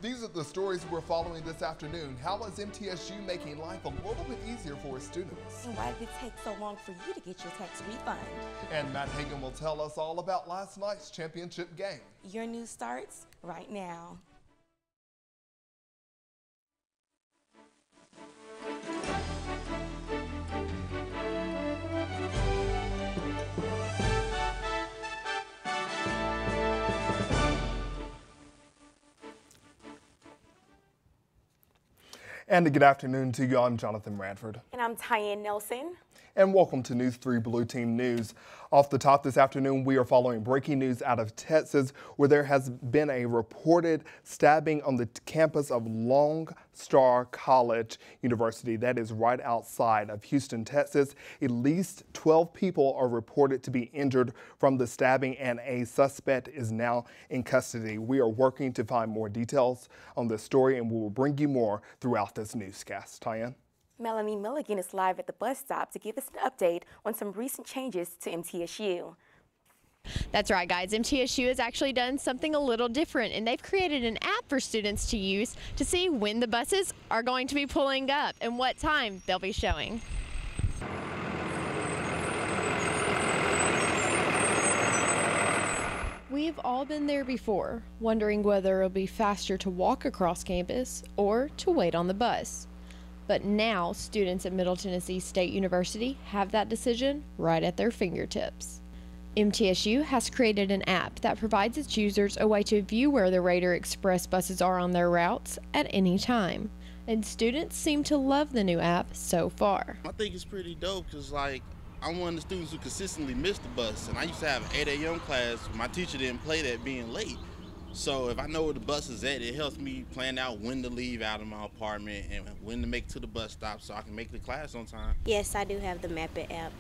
These are the stories we're following this afternoon. How is MTSU making life a little bit easier for its students? And why did it take so long for you to get your tax refund? And Matt Hagan will tell us all about last night's championship game. Your news starts right now. And a good afternoon to you. I'm Jonathan Radford. And I'm Tyann Nelson. And welcome to News 3 Blue Team News. Off the top this afternoon, we are following breaking news out of Texas, where there has been a reported stabbing on the campus of Lone Star College University. That is right outside of Houston, Texas. At least 12 people are reported to be injured from the stabbing, and a suspect is now in custody. We are working to find more details on this story, and we will bring you more throughout this newscast. Tyann? Melanie Milligan is live at the bus stop to give us an update on some recent changes to MTSU. That's right, guys. MTSU has actually done something a little different, and they've created an app for students to use to see when the buses are going to be pulling up and what time they'll be showing. We've all been there before, wondering whether it'll be faster to walk across campus or to wait on the bus. But now, students at Middle Tennessee State University have that decision right at their fingertips. MTSU has created an app that provides its users a way to view where the Raider Express buses are on their routes at any time. And students seem to love the new app so far. I think it's pretty dope because, I'm one of the students who consistently missed the bus, and I used to have an 8 a.m. class. My teacher didn't play that being late. So if I know where the bus is at, it helps me plan out when to leave out of my apartment and when to make it to the bus stop so I can make the class on time. Yes, I do have the Map It app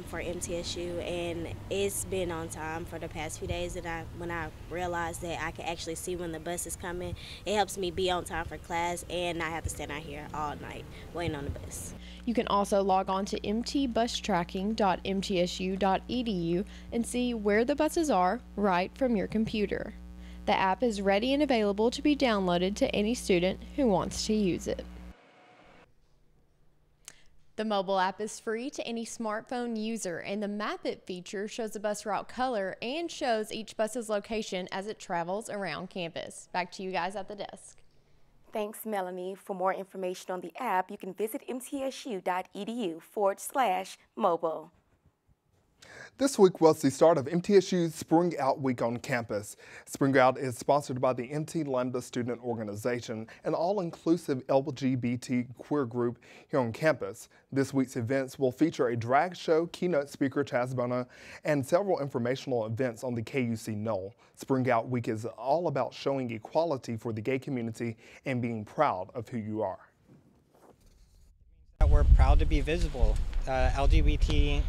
for MTSU, and it's been on time for the past few days. And when I realized that I can actually see when the bus is coming, it helps me be on time for class and not have to stand out here all night waiting on the bus. You can also log on to mtbustracking.mtsu.edu and see where the buses are right from your computer. The app is ready and available to be downloaded to any student who wants to use it. The mobile app is free to any smartphone user, and the Map It feature shows the bus route color and shows each bus's location as it travels around campus. Back to you guys at the desk. Thanks, Melanie. For more information on the app, you can visit mtsu.edu/mobile. This week was the start of MTSU's Spring Out Week on campus. Spring Out is sponsored by the MT Lambda Student Organization, an all-inclusive LGBT queer group here on campus. This week's events will feature a drag show, keynote speaker Chaz Bona, and several informational events on the KUC Knoll. Spring Out Week is all about showing equality for the gay community and being proud of who you are. We're proud to be visible. LGBTQIAA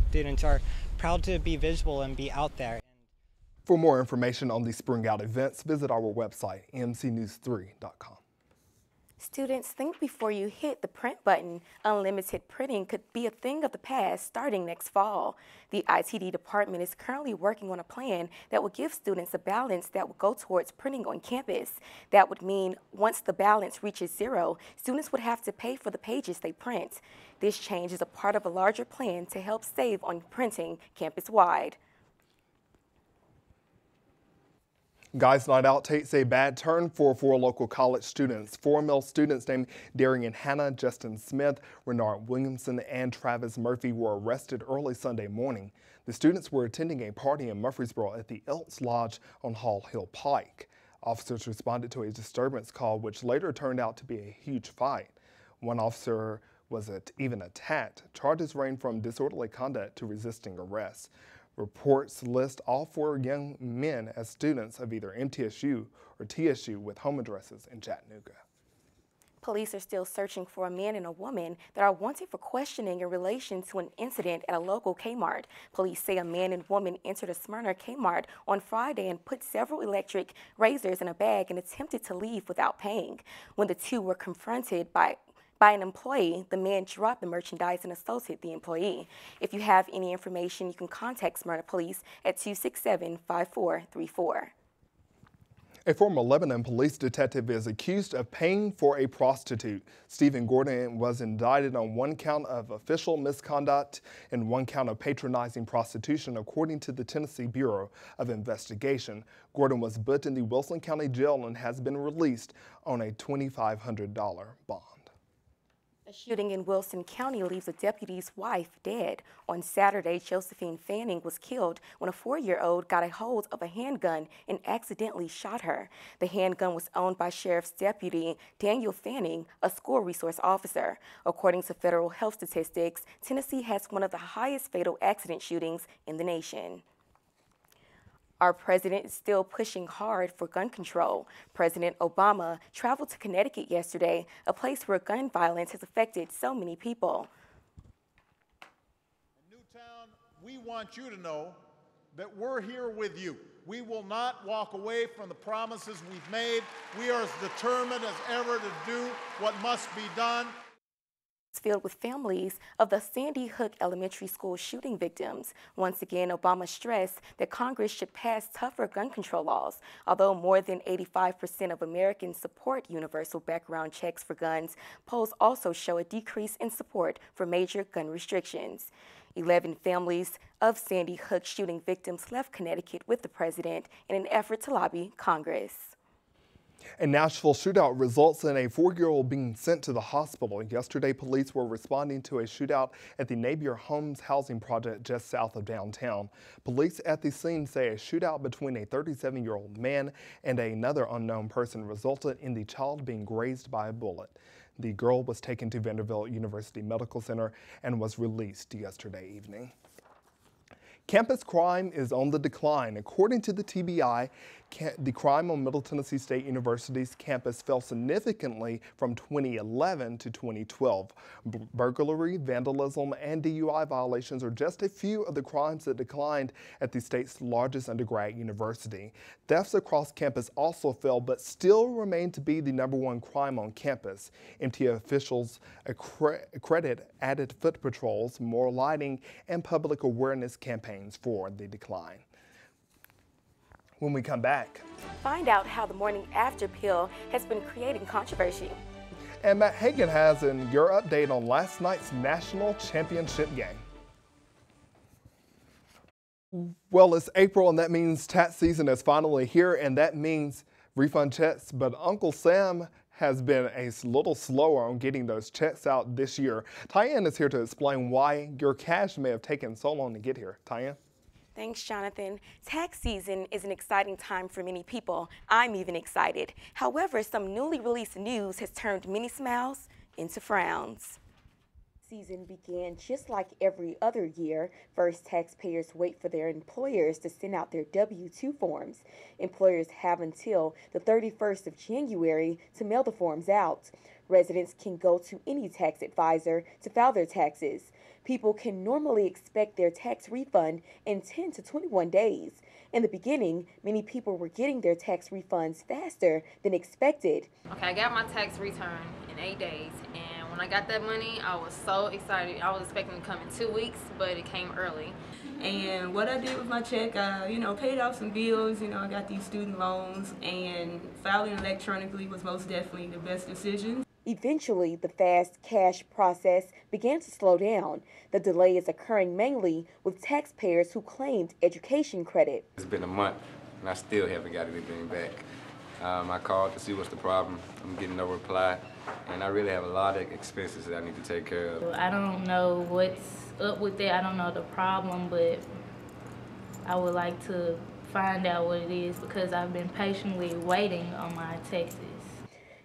students are proud to be visible and be out there. For more information on the Spring Out events, visit our website, mcnews3.com. Students, think before you hit the print button. Unlimited printing could be a thing of the past starting next fall. The ITD department is currently working on a plan that will give students a balance that will go towards printing on campus. That would mean once the balance reaches zero, students would have to pay for the pages they print. This change is a part of a larger plan to help save on printing campus-wide. Guys Night Out takes a bad turn for four local college students. Four male students named Darian Hanna, Justin Smith, Renard Williamson, and Travis Murphy were arrested early Sunday morning. The students were attending a party in Murfreesboro at the Elks Lodge on Hall Hill Pike. Officers responded to a disturbance call, which later turned out to be a huge fight. One officer was even attacked. Charges range from disorderly conduct to resisting arrest. Reports list all four young men as students of either MTSU or TSU with home addresses in Chattanooga. Police are still searching for a man and a woman that are wanted for questioning in relation to an incident at a local Kmart. Police say a man and woman entered a Smyrna Kmart on Friday and put several electric razors in a bag and attempted to leave without paying. When the two were confronted by an employee, the man dropped the merchandise and assaulted the employee. If you have any information, you can contact Smyrna Police at 267-5434. A former Lebanon police detective is accused of paying for a prostitute. Stephen Gordon was indicted on 1 count of official misconduct and 1 count of patronizing prostitution, according to the Tennessee Bureau of Investigation. Gordon was booked in the Wilson County Jail and has been released on a $2,500 bond. A shooting in Wilson County leaves a deputy's wife dead. On Saturday, Josephine Fanning was killed when a 4-year-old got a hold of a handgun and accidentally shot her. The handgun was owned by Sheriff's Deputy Daniel Fanning, a school resource officer. According to federal health statistics, Tennessee has one of the highest fatal accident shootings in the nation. Our president is still pushing hard for gun control. President Obama traveled to Connecticut yesterday, a place where gun violence has affected so many people. In Newtown, we want you to know that we're here with you. We will not walk away from the promises we've made. We are as determined as ever to do what must be done. Filled with families of the Sandy Hook Elementary School shooting victims. Once again, Obama stressed that Congress should pass tougher gun control laws. Although more than 85% of Americans support universal background checks for guns, polls also show a decrease in support for major gun restrictions. 11 families of Sandy Hook shooting victims left Connecticut with the president in an effort to lobby Congress. A Nashville shootout results in a 4-year-old being sent to the hospital. Yesterday, police were responding to a shootout at the Napier Homes housing project just south of downtown. Police at the scene say a shootout between a 37-year-old man and another unknown person resulted in the child being grazed by a bullet. The girl was taken to Vanderbilt University Medical Center and was released yesterday evening. Campus crime is on the decline. According to the TBI, the crime on Middle Tennessee State University's campus fell significantly from 2011 to 2012. Burglary, vandalism, and DUI violations are just a few of the crimes that declined at the state's largest undergrad university. Thefts across campus also fell, but still remain to be the #1 crime on campus. MTA officials credit added foot patrols, more lighting, and public awareness campaigns for the decline. When we come back, find out how the morning after pill has been creating controversy. And Matt Hagan has your update on last night's national championship game. Well, it's April, and that means tax season is finally here, and that means refund checks. But Uncle Sam has been a little slower on getting those checks out this year. Tyann is here to explain why your cash may have taken so long to get here. Tyann? Thanks, Jonathan. Tax season is an exciting time for many people. I'm even excited. However, some newly released news has turned many smiles into frowns. Season began just like every other year. First, taxpayers wait for their employers to send out their W-2 forms. Employers have until the 31st of January to mail the forms out. Residents can go to any tax advisor to file their taxes. People can normally expect their tax refund in 10 to 21 days. In the beginning, many people were getting their tax refunds faster than expected. Okay, I got my tax return in 8 days, and when I got that money, I was so excited. I was expecting it to come in 2 weeks, but it came early. And what I did with my check, paid off some bills. I got these student loans, and filing electronically was most definitely the best decision. Eventually, the fast cash process began to slow down. The delay is occurring mainly with taxpayers who claimed education credit. It's been a month, and I still haven't got anything back. I called to see what's the problem. I'm getting no reply, and I really have a lot of expenses that I need to take care of. I don't know what's up with that. I don't know the problem, but I would like to find out what it is because I've been patiently waiting on my taxes.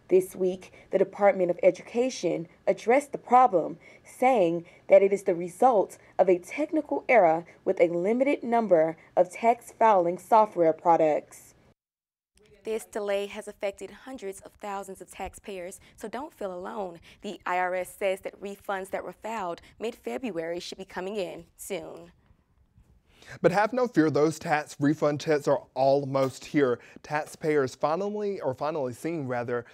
This week, the Department of Education addressed the problem, saying that it is the result of a technical error with a limited number of tax filing software products. This delay has affected hundreds of thousands of taxpayers, so don't feel alone. The IRS says that refunds that were filed mid-February should be coming in soon. But have no fear, those tax refund checks are almost here. Taxpayers finally seeing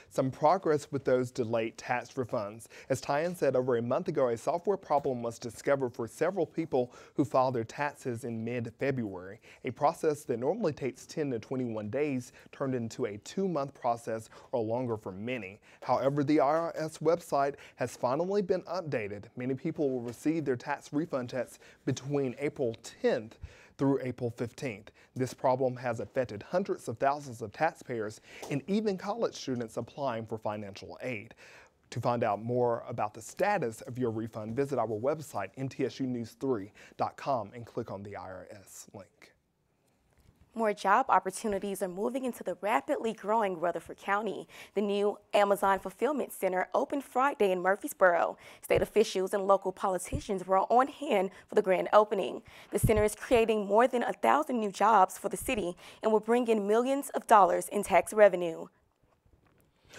some progress with those delayed tax refunds. As Tyan said, over a month ago, a software problem was discovered for several people who filed their taxes in mid-February. A process that normally takes 10 to 21 days turned into a 2-month process or longer for many. However, the IRS website has finally been updated. Many people will receive their tax refund checks between April 10th through April 15th. This problem has affected hundreds of thousands of taxpayers and even college students applying for financial aid. To find out more about the status of your refund, visit our website, mtsunews3.com, and click on the IRS link. More job opportunities are moving into the rapidly growing Rutherford County. The new Amazon Fulfillment Center opened Friday in Murfreesboro. State officials and local politicians were on hand for the grand opening. The center is creating more than 1,000 new jobs for the city and will bring in millions of dollars in tax revenue.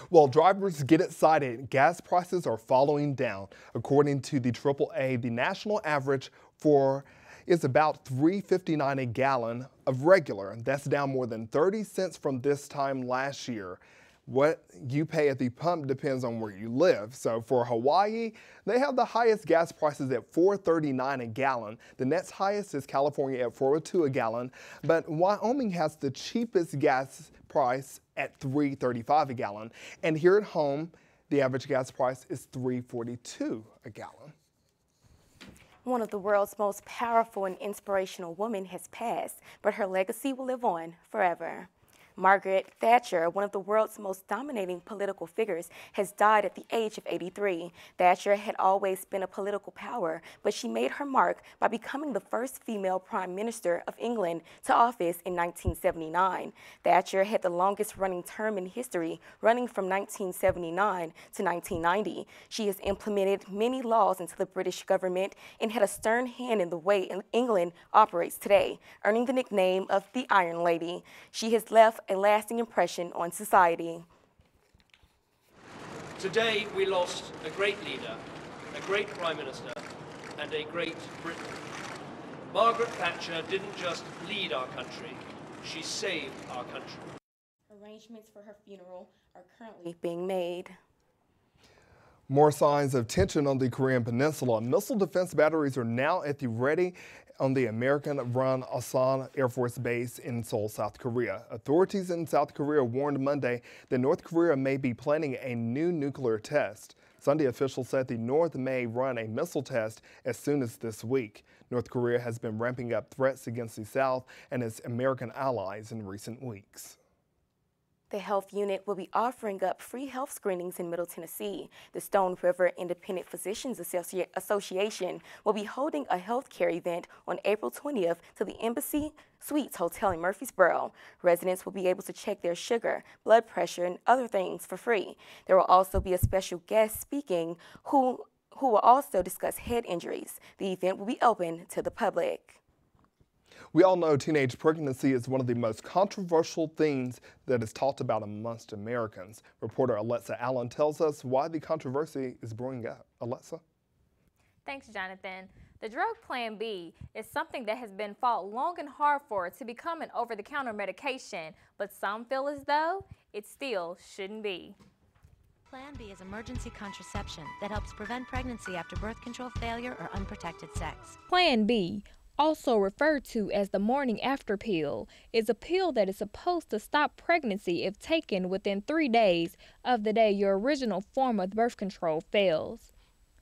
While drivers get excited, gas prices are following down. According to the AAA, the national average is about $3.59 a gallon of regular. That's down more than 30 cents from this time last year. What you pay at the pump depends on where you live. So for Hawaii, they have the highest gas prices at $4.39 a gallon. The next highest is California at $4.02 a gallon. But Wyoming has the cheapest gas price at $3.35 a gallon. And here at home, the average gas price is $3.42 a gallon. One of the world's most powerful and inspirational women has passed, but her legacy will live on forever. Margaret Thatcher, one of the world's most dominating political figures, has died at the age of 83. Thatcher had always been a political power, but she made her mark by becoming the first female Prime Minister of England to office in 1979. Thatcher had the longest running term in history, running from 1979 to 1990. She has implemented many laws into the British government and had a stern hand in the way England operates today, earning the nickname of the Iron Lady. She has left a lasting impression on society. Today we lost a great leader, a great Prime Minister, and a great Britain. Margaret Thatcher didn't just lead our country, she saved our country. Arrangements for her funeral are currently being made. More signs of tension on the Korean Peninsula. Missile defense batteries are now at the ready on the American-run Asan Air Force Base in Seoul, South Korea. Authorities in South Korea warned Monday that North Korea may be planning a new nuclear test. Sunday, officials said the North may run a missile test as soon as this week. North Korea has been ramping up threats against the South and its American allies in recent weeks. The health unit will be offering up free health screenings in Middle Tennessee. The Stone River Independent Physicians Association will be holding a health care event on April 20th to the Embassy Suites Hotel in Murfreesboro. Residents will be able to check their sugar, blood pressure, and other things for free. There will also be a special guest speaking who will also discuss head injuries. The event will be open to the public. We all know teenage pregnancy is one of the most controversial things that is talked about amongst Americans. Reporter Alexa Allen tells us why the controversy is brewing up. Alexa? Thanks, Jonathan. The drug Plan B is something that has been fought long and hard for to become an over-the-counter medication, but some feel as though it still shouldn't be. Plan B is emergency contraception that helps prevent pregnancy after birth control failure or unprotected sex. Plan B, also referred to as the morning after pill, is a pill that is supposed to stop pregnancy if taken within 3 days of the day your original form of birth control fails.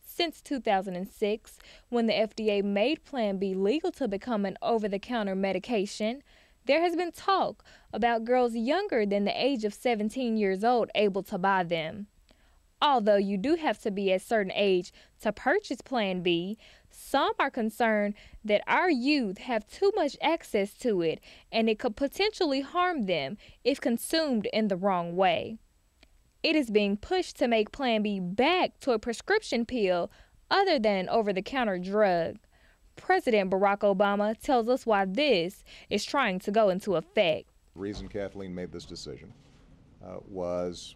Since 2006, when the FDA made Plan B legal to become an over-the-counter medication, there has been talk about girls younger than the age of 17 years old able to buy them. Although you do have to be at a certain age to purchase Plan B, some are concerned that our youth have too much access to it and it could potentially harm them if consumed in the wrong way. It is being pushed to make Plan B back to a prescription pill other than an over-the-counter drug. President Barack Obama tells us why this is trying to go into effect. The reason Kathleen made this decision was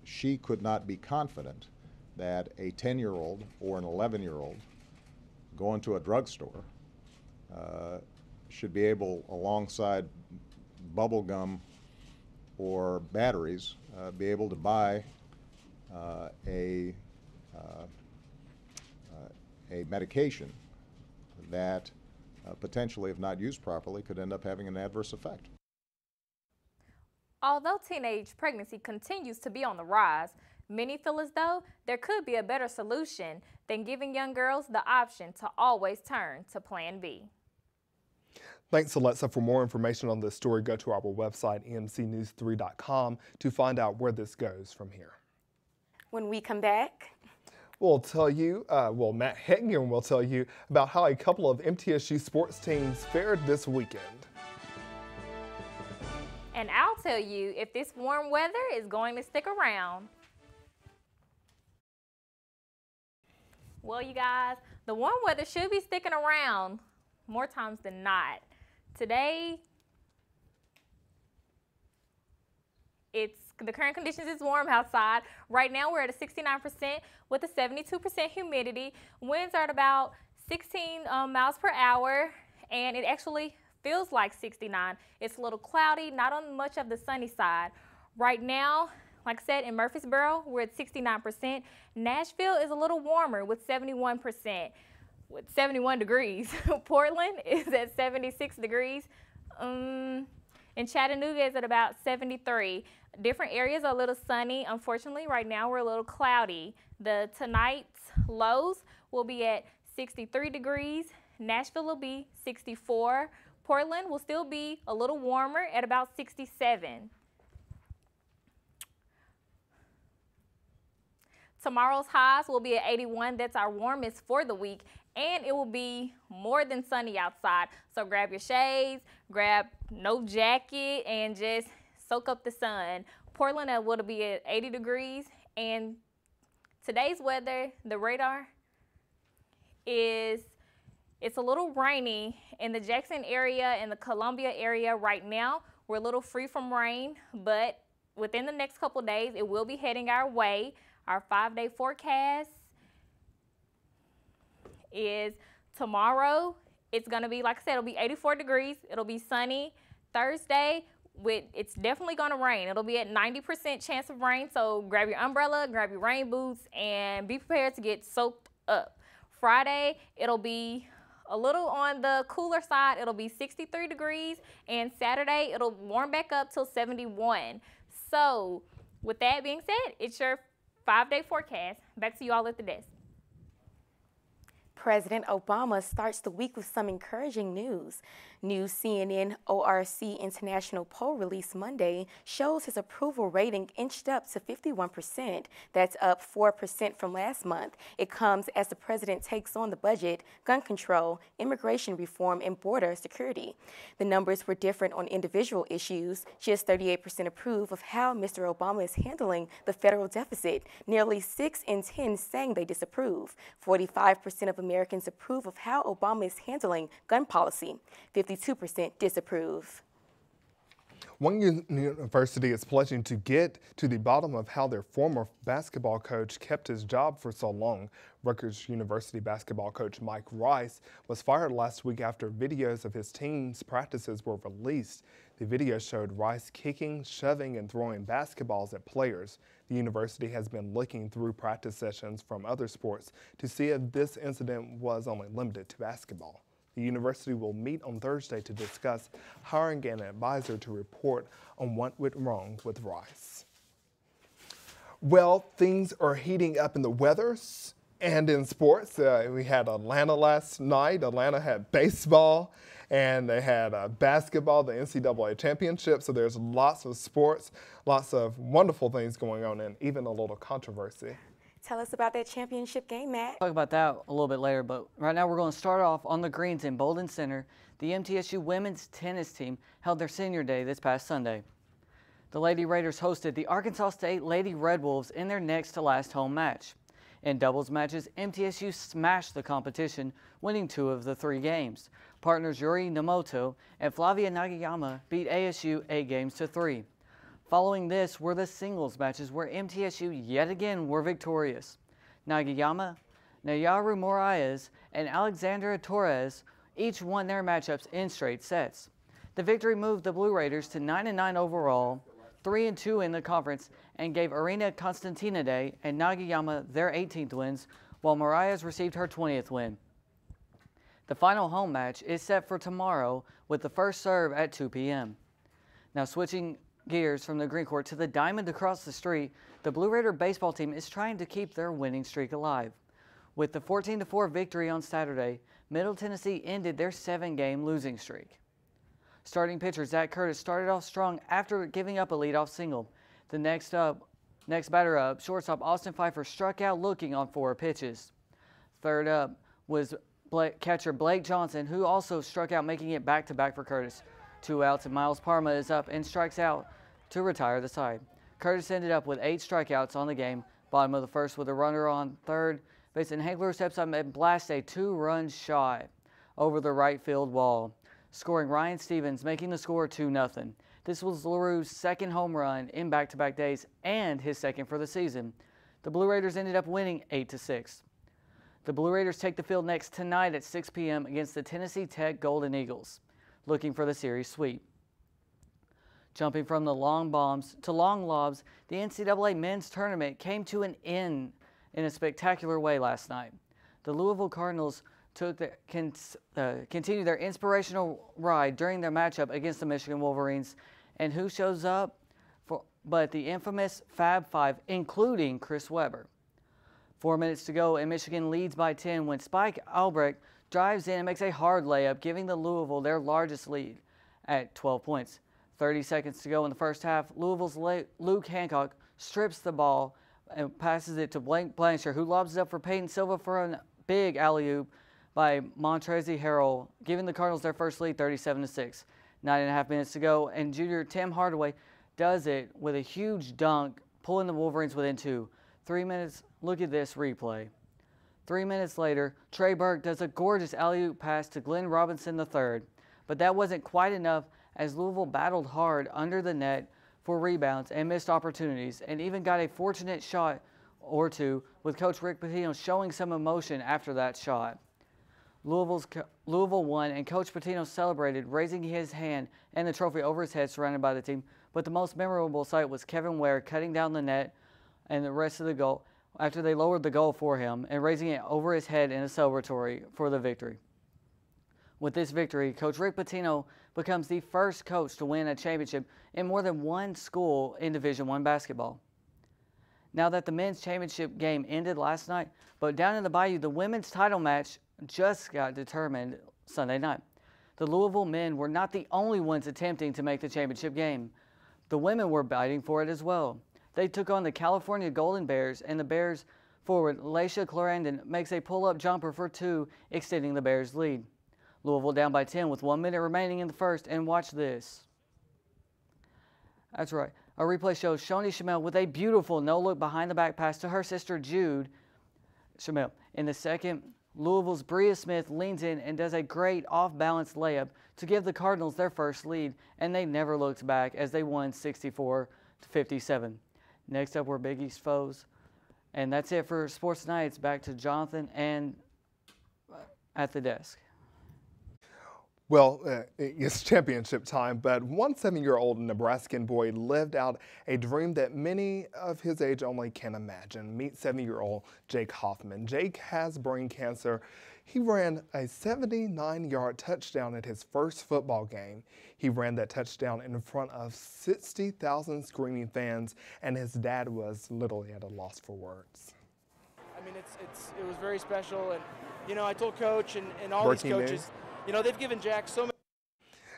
she could not be confident that a 10-year-old or an 11-year-old going to a drugstore should be able, alongside bubble gum or batteries, be able to buy a medication that potentially, if not used properly, could end up having an adverse effect. Although teenage pregnancy continues to be on the rise, many feel as though there could be a better solution than giving young girls the option to always turn to Plan B. Thanks, Alexa. For more information on this story, go to our website, emcnews3.com, to find out where this goes from here. When we come back, we'll tell you, Matt Heggen will tell you about how a couple of MTSU sports teams fared this weekend. And I'll tell you if this warm weather is going to stick around. Well, you guys, the warm weather should be sticking around more times than not. Today, the current conditions is warm outside. Right now, we're at a 69% with a 72% humidity. Winds are at about 16 miles per hour, and it actually feels like 69. It's a little cloudy, not on much of the sunny side. Right now, like I said, in Murfreesboro, we're at 69%. Nashville is a little warmer with 71%, with 71 degrees. Portland is at 76 degrees. And Chattanooga is at about 73. Different areas are a little sunny. Unfortunately, right now we're a little cloudy. Tonight's lows will be at 63 degrees. Nashville will be 64. Portland will still be a little warmer at about 67. Tomorrow's highs will be at 81. That's our warmest for the week, and it will be more than sunny outside. So grab your shades, grab no jacket, and just soak up the sun. Portland will be at 80 degrees, and today's weather, the radar is, it's a little rainy in the Jackson area and the Columbia area right now. We're a little free from rain, but within the next couple days, it will be heading our way. Our 5-day forecast is tomorrow. It's going to be, like I said, it'll be 84 degrees. It'll be sunny. Thursday, it's definitely going to rain. It'll be at 90% chance of rain. So grab your umbrella, grab your rain boots, and be prepared to get soaked up. Friday, it'll be a little on the cooler side. It'll be 63 degrees. And Saturday, it'll warm back up till 71. So with that being said, it's your 5-day forecast. Back to you all at the desk. President Obama starts the week with some encouraging news. New CNN ORC International poll released Monday shows his approval rating inched up to 51%. That's up 4% from last month. It comes as the president takes on the budget, gun control, immigration reform, and border security. The numbers were different on individual issues. Just 38% approve of how Mr. Obama is handling the federal deficit. Nearly 6 in 10 saying they disapprove. 45% of Americans approve of how Obama is handling gun policy. 52% disapprove. One university is pledging to get to the bottom of how their former basketball coach kept his job for so long. Rutgers University basketball coach Mike Rice was fired last week after videos of his team's practices were released. The video showed Rice kicking, shoving, and throwing basketballs at players. The university has been looking through practice sessions from other sports to see if this incident was only limited to basketball. The university will meet on Thursday to discuss hiring an advisor to report on what went wrong with Rice. Well, things are heating up in the weather and in sports. We had Atlanta last night. Atlanta had baseball, and they had basketball, the NCAA championship. So there's lots of sports, lots of wonderful things going on, and even a little controversy. Tell us about that championship game, Matt. Talk about that a little bit later, but right now we're going to start off on the greens in Bolden Center. The MTSU women's tennis team held their senior day this past Sunday. The Lady Raiders hosted the Arkansas State Lady Red Wolves in their next to last home match. In doubles matches, MTSU smashed the competition, winning 2 of the 3 games. Partners Yuri Nomoto and Flavia Nagayama beat ASU 8-3. Following this were the singles matches where MTSU yet again were victorious. Nagayama, Nayaru Moraes, and Alexandra Torres Each won their matchups in straight sets. The victory moved the Blue Raiders to 9-9 overall, 3-2 in the conference, and gave Arena Constantinide and Nagayama their 18th wins, while Marias received her 20th win. The final home match is set for tomorrow with the first serve at 2 p.m. Now switching gears from the green court to the diamond across the street, the Blue Raider baseball team is trying to keep their winning streak alive. With the 14-4 victory on Saturday, Middle Tennessee ended their 7-game losing streak. Starting pitcher Zach Curtis started off strong after giving up a leadoff single. The next batter up, shortstop Austin Pfeiffer struck out looking on 4 pitches. Third up was catcher Blake Johnson, who also struck out, making it back-to-back for Curtis. 2 outs, and Miles Parma is up and strikes out to retire the side. Curtis ended up with 8 strikeouts on the game, bottom of the first with a runner on third base, and Hank Lewis steps up and blasts a 2-run shot over the right field wall, scoring Ryan Stevens, making the score 2-0. This was LaRue's second home run in back-to-back days and his second for the season. The Blue Raiders ended up winning 8-6. The Blue Raiders take the field next tonight at 6 p.m. against the Tennessee Tech Golden Eagles, looking for the series sweep. Jumping from the long bombs to long lobs, the NCAA men's tournament came to an end in a spectacular way last night. The Louisville Cardinals continued their inspirational ride during their matchup against the Michigan Wolverines. And who shows up? But the infamous Fab Five, including Chris Webber. 4 minutes to go, and Michigan leads by 10 when Spike Albrecht drives in and makes a hard layup, giving the Louisville their largest lead at 12 points. 30 seconds to go in the first half. Louisville's Luke Hancock strips the ball and passes it to Blake Blanchard, who lobs it up for Peyton Silva for a big alley-oop by Montrezl Harrell, giving the Cardinals their first lead, 37-6. 9.5 minutes to go, and junior Tim Hardaway does it with a huge dunk, pulling the Wolverines within 2. 3 minutes, look at this replay. 3 minutes later, Trey Burke does a gorgeous alley-oop pass to Glenn Robinson III, but that wasn't quite enough as Louisville battled hard under the net for rebounds and missed opportunities, and even got a fortunate shot or two, with Coach Rick Pitino showing some emotion after that shot. Louisville won, and Coach Pitino celebrated, raising his hand and the trophy over his head, surrounded by the team. But the most memorable sight was Kevin Ware cutting down the net and the rest of the goal after they lowered the goal for him and raising it over his head in a celebratory for the victory. With this victory, Coach Rick Pitino becomes the first coach to win a championship in more than one school in Division I basketball. Now that the men's championship game ended last night, but down in the Bayou, the women's title match just got determined Sunday night. The Louisville men were not the only ones attempting to make the championship game. The women were fighting for it as well. They took on the California Golden Bears, and the Bears forward Laisha Clarendon makes a pull-up jumper for 2, extending the Bears' lead. Louisville down by 10 with 1 minute remaining in the first, and watch this. That's right. A replay shows Shoni Shamel with a beautiful no-look behind-the-back pass to her sister Jude Shamel. In the second, Louisville's Bria Smith leans in and does a great off-balance layup to give the Cardinals their first lead, and they never looked back as they won 64-57. Next up were Big East foes. And that's it for Sports Tonight. It's back to Jonathan and at the desk. Well, it's championship time, but one 7-year-old Nebraskan boy lived out a dream that many of his age only can imagine. Meet 7-year-old Jake Hoffman. Jake has brain cancer. He ran a 79-yard touchdown at his first football game. He ran that touchdown in front of 60,000 screaming fans, and his dad was literally at a loss for words. I mean, it was very special, and, you know, I told Coach and all these coaches, you know, they've given Jack so many.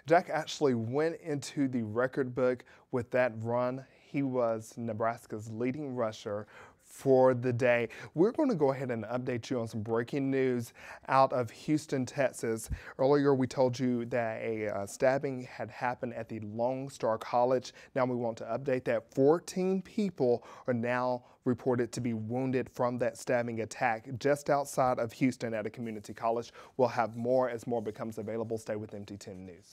Jack actually went into the record book with that run. He was Nebraska's leading rusher for the day. We're going to go ahead and update you on some breaking news out of Houston, Texas. Earlier, we told you that a stabbing had happened at the Lone Star College. Now we want to update that 14 people are now reported to be wounded from that stabbing attack just outside of Houston at a community college. We'll have more as more becomes available. Stay with MT10 News.